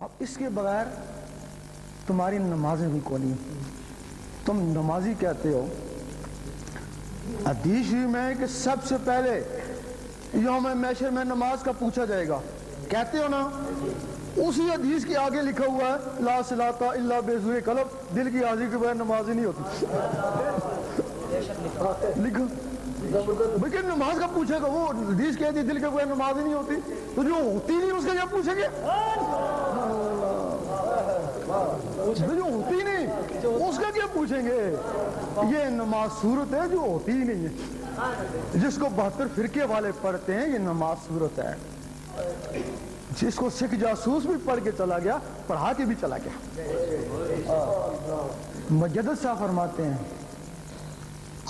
اب اس کے بغیر تمہاری نمازیں بھی کو نہیں. تم نمازی کہتے ہو. حدیث میں کہ سب سے پہلے یوم محشر میں نماز کا پوچھا جائے گا, کہتے ہو نا. اسی حدیث کے آگے لکھا ہوا ہے لا صلاۃ الا بذوی قلب, دل کی حاضری کے بغیر نماز ہی نہیں ہوتی. لکھو لیکن نماز کا پوچھے گا, وہ حدیث کہتی ہے دل کے بغیر نماز ہی نہیں ہوتی, تو جو ہوتی نہیں اس کا کیا پوچھیں گے؟ جو ہوتی نہیں اس کا کیا پوچھیں گے؟ یہ نماز صورت ہے جو ہوتی ہی نہیں ہے, جس کو 72 فرقے والے پڑھتے ہیں. یہ نماز صورت ہے جس کو سکھ جاسوس بھی پڑھ کے چلا گیا, پڑھا کے بھی چلا گیا. مجدد صاحب فرماتے ہیں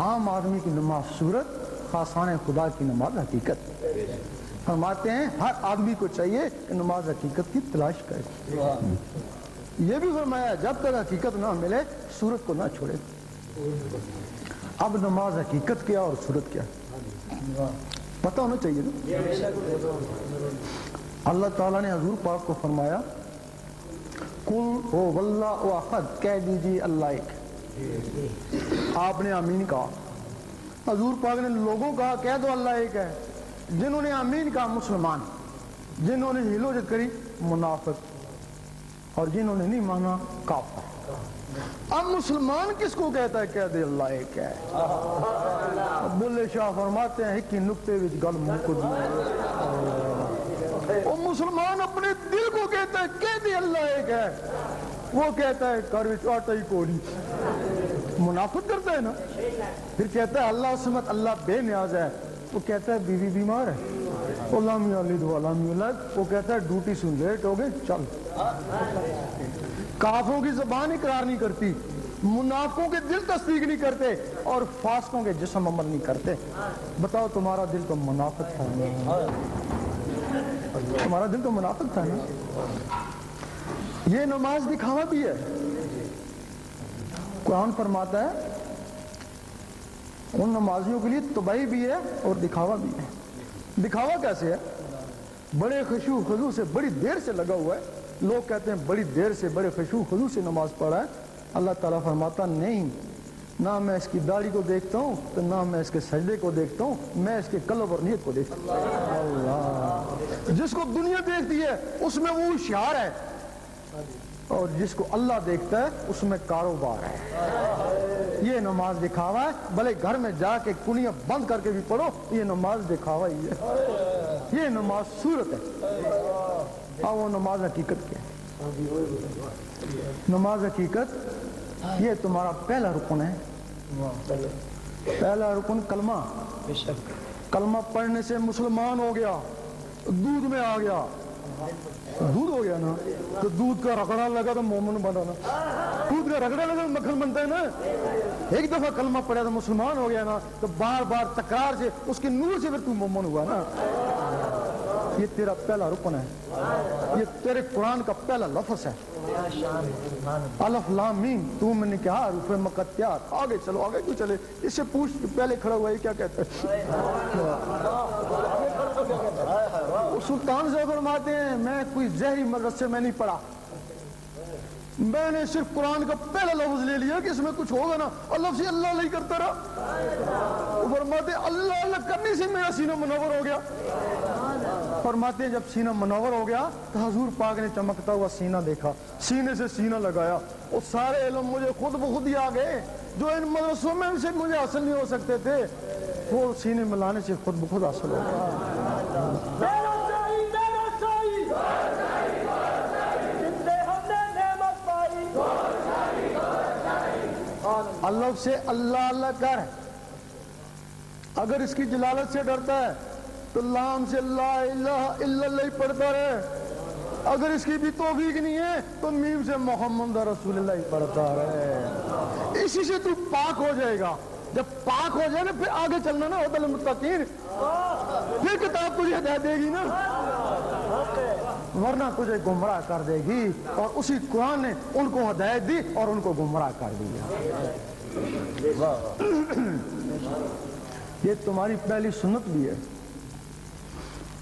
عام آدمی کی نماز صورت, خاصان خدا کی نماز حقیقت. فرماتے ہیں ہر آدمی کو چاہیے کہ نماز حقیقت کی تلاش کرے. یہ بھی فرمایا جب تک حقیقت نہ ملے صورت کو نہ چھوڑے. اب نماز حقیقت کیا اور صورت کیا پتہ ہونا چاہیے نا. اللہ تعالیٰ نے حضور پاک کو فرمایا قل هو اللہ احد, کہہ دیجیے اللہ ایک. آپ نے آمین کہا. حضور پاک نے لوگوں کہا کہہ دو اللہ ایک ہے. جنہوں نے آمین کہا مسلمان, جنہوں نے ہلوجت کری منافق, اور جنہوں نے نہیں مانا کافر. اب مسلمان کس کو کہتا ہے کہہ دے اللہ ایک ہے؟ بلے شاہ فرماتے ہیں کہ نقطے وچ گل مکد. وہ مسلمان اپنے دل کو کہتا ہے کہہ دے اللہ ایک ہے, وہ کہتا ہے کر وچ آٹا ہی کوڑی. منافق کرتا ہے نا. پھر کہتا ہے اللہ سمت, اللہ بے نیاز ہے. وہ کہتا ہے بیوی بیمار ہے, لم یلد ولم یولد. وہ کہتا ہے ڈیوٹی سے لیٹ ہو گئے چل. کافروں کی زبان اقرار نہیں کرتی, منافقوں کے دل تصدیق نہیں کرتے, اور فاسقوں کے جسم عمل نہیں کرتے. بتاؤ تمہارا دل تو منافق تھا, تمہارا دل تو منافق تھا نا. یہ نماز دکھاوا بھی ہے. قرآن فرماتا ہے ان نمازیوں کے لیے تباہی بھی ہے اور دکھاوا بھی ہے. دکھاوا کیسے ہے؟ بڑے خشوع خضوع سے بڑی دیر سے لگا ہوا ہے. لوگ کہتے ہیں بڑی دیر سے بڑے خشوع خضوع سے نماز پڑھا ہے. اللہ تعالیٰ فرماتا نہیں, نہ میں اس کی داڑھی کو دیکھتا ہوں تو نہ میں اس کے سجدے کو دیکھتا ہوں, میں اس کے قلب اور نیت کو دیکھتا ہوں. اللہ, جس کو دنیا دیکھتی ہے اس میں وہ ہوشیار ہے, اور جس کو اللہ دیکھتا ہے اس میں کاروبار ہے. یہ نماز دکھاوا ہے, بھلے گھر میں جا کے کنیاں بند کر کے بھی پڑھو, یہ نماز دکھاوا ہی ہے. یہ نماز صورت ہے. ہاں وہ نماز حقیقت کیا ہے؟ نماز حقیقت یہ تمہارا پہلا رکن ہے. پہلا رکن کلمہ. کلمہ پڑھنے سے مسلمان ہو گیا, دودھ میں آ گیا. دودھ ہو گیا نا, تو دودھ کا رگڑا لگا تو مومن بنا نا. دودھ کا رگڑا لگا تو مکھن بنتا ہے نا. ایک دفعہ کلمہ پڑھا تو مسلمان ہو گیا نا, تو بار بار تکرار سے اس کے نور سے پھر تو مومن ہوا نا. یہ تیرا پہلا رکن ہے. یہ تیرے قرآن کا پہلا لفظ ہے. الف لام میم, تو میں نے کہا حروف مقطعات. آگے چلو, آگے کیوں چلے؟ اس سے پوچھ پہلے کھڑا ہوا ہے کیا کہتا ہے. سلطان سے فرماتے ہیں میں کوئی زہری مدرسے میں نہیں پڑھا, میں نے صرف قرآن کا پہلا لفظ لے لیا کہ اس میں کچھ ہوگا نا, اللہ سے اللہ نہیں کرتا رہا. فرماتے ہیں اللہ اللہ کرنے سے میرا سینہ منور ہو گیا. فرماتے ہیں جب سینہ منور ہو گیا تو حضور پاک نے چمکتا ہوا سینہ دیکھا, سینے سے سینہ لگایا, اور سارے علم مجھے خود بخود ہی آ گئے جو ان مدرسوں میں سے مجھے حاصل نہیں ہو سکتے تھے, وہ سینے ملانے سے خود بخود حاصل ہو گیا. اللہ سے اللہ اللہ کر, اگر اس کی جلالت سے ڈرتا ہے تو لام سے لا الہ الا اللہ پڑھتا رہے. اگر اس کی بھی توفیق نہیں ہے تو میم سے محمد رسول اللہ پڑھتا رہے. اسی سے تو پاک ہو جائے گا. جب پاک ہو جائے نا پھر آگے چلنا نا ہوتا المتقین, پھر کتاب تجھے ہدایت دے گی نا, ورنہ تجھے گمراہ کر دے گی. اور اسی قرآن نے ان کو ہدایت دی اور ان کو گمراہ کر دیا. یہ تمہاری پہلی سنت بھی ہے.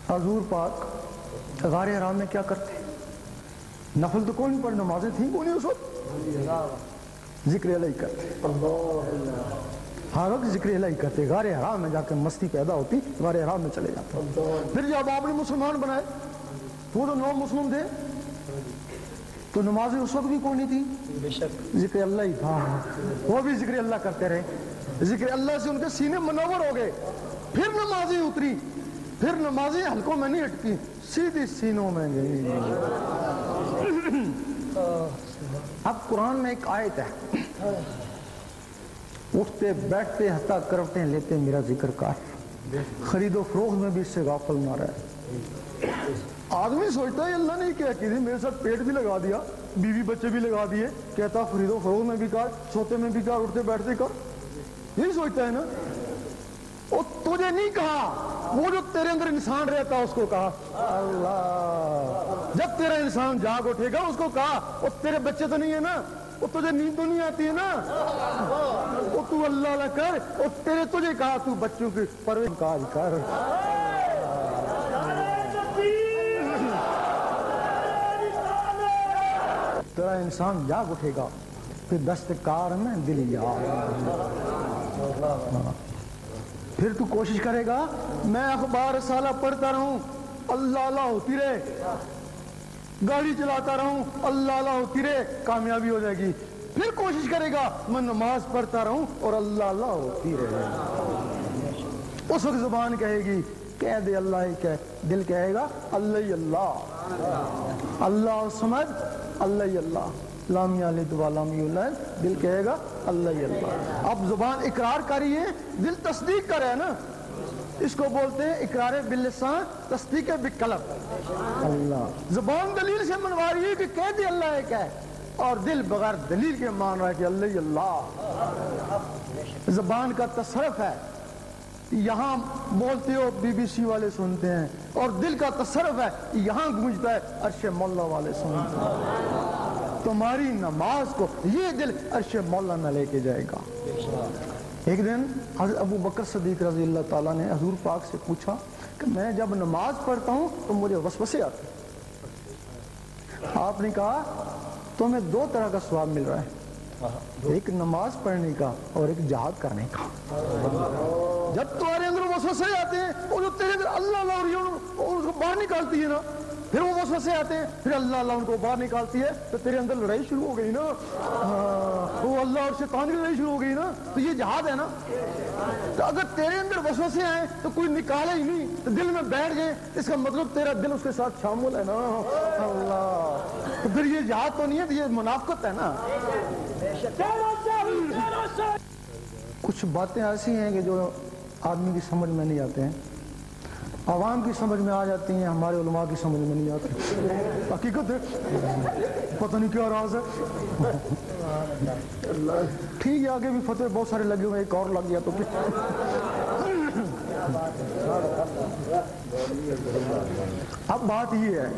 حضور پاک غار حرا میں کیا کرتے؟ नफल तो कौन पढ़, नमाजें थी कौन उस वक्त, जिक्र अलही करते, हर वक्त जिक्र अलही करते। गारे हराम में जाकर मस्ती पैदा होती, गारे हराम में चले जाते। फिर जब आपने मुसलमान बनाए वो तो नौ मुस्लिम थे, तो नमाजें उस वक्त भी कौन नहीं थी, जिक्र अल्लाह ही था। वो भी जिक्र अल्लाह करते रहे, जिक्र अल्लाह से उनके सीने मनवर हो गए। फिर नमाजें उतरी, फिर नमाजें हल्कों में नहीं अटकी, सीधी सीनों में गई। अब कुरान में एक आयत है, उठते बैठते हत्ता करवटें लेते मेरा जिक्र कर, खरीदो फरोख्त में भी इससे गाफिल ना रहे। आदमी सोचता है अल्लाह ने क्या की थी, मेरे साथ पेट भी लगा दिया, बीवी बच्चे भी लगा दिए, कहता खरीदो फरोख्त में भी कर, सोते में भी कर, उठते बैठते कर, यही सोचता है ना। वो तुझे नहीं कहा, वो जो तेरे अंदर इंसान रहता है उसको कहा। अल्लाह, जब तेरा इंसान जाग उठेगा उसको कहा, वो तेरे बच्चे तो नहीं है ना, वो तुझे नींद तो नहीं आती है ना, वो तू अल्लाह ला कर, और तेरे तुझे कहा तू बच्चों की परवरिश काज कर। तेरा इंसान जाग उठेगा, फिर दस्तकार में दिल यार, फिर तू कोशिश करेगा मैं अखबार साला पढ़ता रहूं, अल्लाह अल्लाह होती रहे, गाड़ी चलाता रहूं, अल्लाह अल्लाह होती रहे, कामयाबी हो जाएगी। फिर कोशिश करेगा मैं नमाज पढ़ता रहूं और अल्लाह अल्लाह होती रहे। उस वक्त जुबान कहेगी कह दे अल्लाह ही कह, दिल कहेगा अल्लाह ही अल्लाह, अल्लाह समझ अल्लाह ही अल्लाह, लामिया दिल कहेगा अल्लाह ही अल्लाह। अब जुबान इकरार करी है, दिल तस्दीक कर है ना, इसको बोलते हैं इकरार बिल्लिसान, तस्दीक बिकल्ब। अल्लाह जुबान दलील से मनवा रही है कि कह दे अल्लाह एक है, और दिल बगैर दलील के मान रहा है कि अल्लाह ही अल्लाह। जुबान का तसरफ है, यहाँ बोलते हो बीबीसी वाले सुनते हैं, और दिल का तसरफ है यहाँ गूंजता है अर्श मौला वाले सुनते हैं। तुम्हारी नमाज को ये दिल अर्श मौला न लेके जाएगा। एक दिन हज़रत अबू बकर सिद्दीक़ रज़ी अल्लाह ताला ने हजूर पाक से पूछा कि मैं जब नमाज पढ़ता हूँ तो मुझे वसवसे आते हैं। आपने कहा तुम्हें दो तरह का सवाब मिल रहा है, एक नमाज पढ़ने का और एक जिहाद करने का। जब तुम्हारे अंदर वसवसे आते हैं, वो जो तेरे अंदर अल्लाह अल्लाह उसको बाहर निकालती है ना, फिर वो वसवसे आते हैं, फिर अल्लाह अल्लाह उनको बाहर निकालती है, तो तेरे अंदर लड़ाई शुरू हो गई ना, वो अल्लाह और शैतान की लड़ाई शुरू हो गई ना, तो ये जिहाद है ना। तो अगर तेरे अंदर वसवसे आए तो कोई निकाले ही नहीं, तो दिल में बैठ गए, इसका मतलब तेरा दिल उसके साथ शामिल है ना। अल्लाह, तो फिर ये जिहाद तो नहीं है, तो ये मुनाफिकत है ना। कुछ बातें ऐसी हैं कि जो आदमी की समझ में नहीं आते हैं, आवाम की समझ में आ जाती हैं, हमारे उलमा की समझ में नहीं आती। हकीकत है, पता नहीं क्या राज है। ठीक है, आगे भी फतवे बहुत सारे लगे हुए, एक और लग गया तो क्या। अब बात ये है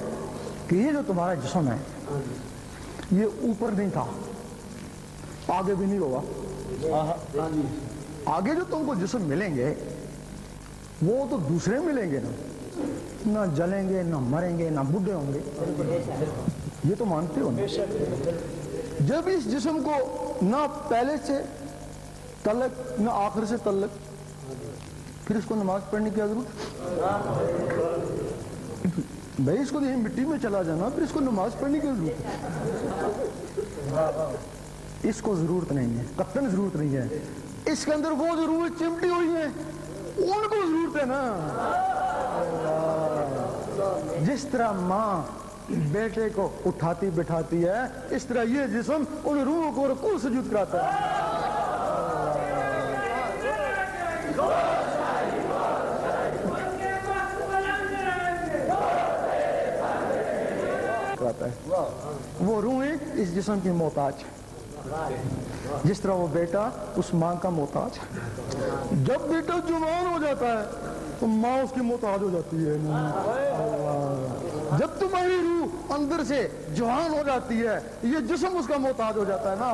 कि ये जो तुम्हारा जिस्म है ये ऊपर नहीं था, आगे भी नहीं होगा। आगे जो तुमको जिस्म मिलेंगे वो तो दूसरे मिलेंगे ना जलेंगे, ना मरेंगे, ना बूढ़े होंगे, ये तो मानते हो ना। जब इस जिस्म को ना पहले से तलक ना आखिर से तलक, फिर इसको नमाज पढ़ने की जरूरत भाई, इसको तो यही मिट्टी में चला जाना, फिर इसको नमाज पढ़ने की जरूरत है। इसको जरूरत नहीं है, कतई जरूरत नहीं है। इसके अंदर वो जरूरत चिमटी हुई है, उनको जरूरत है ना। जिस तरह माँ बेटे को उठाती बिठाती है, इस तरह ये जिस्म उन रूह को रुकू सुजूद कराता है। वो रूहें इस जिस्म की मोहताज है, जिस तरह वो बेटा उस माँ का मोहताज है। जब बेटा जुबान हो जाता है तो माँ उसकी मोहताज हो जाती है। जब तुम्हारी रूह अंदर से जवान हो जाती है, ये जिस्म उसका मोहताज हो जाता है ना।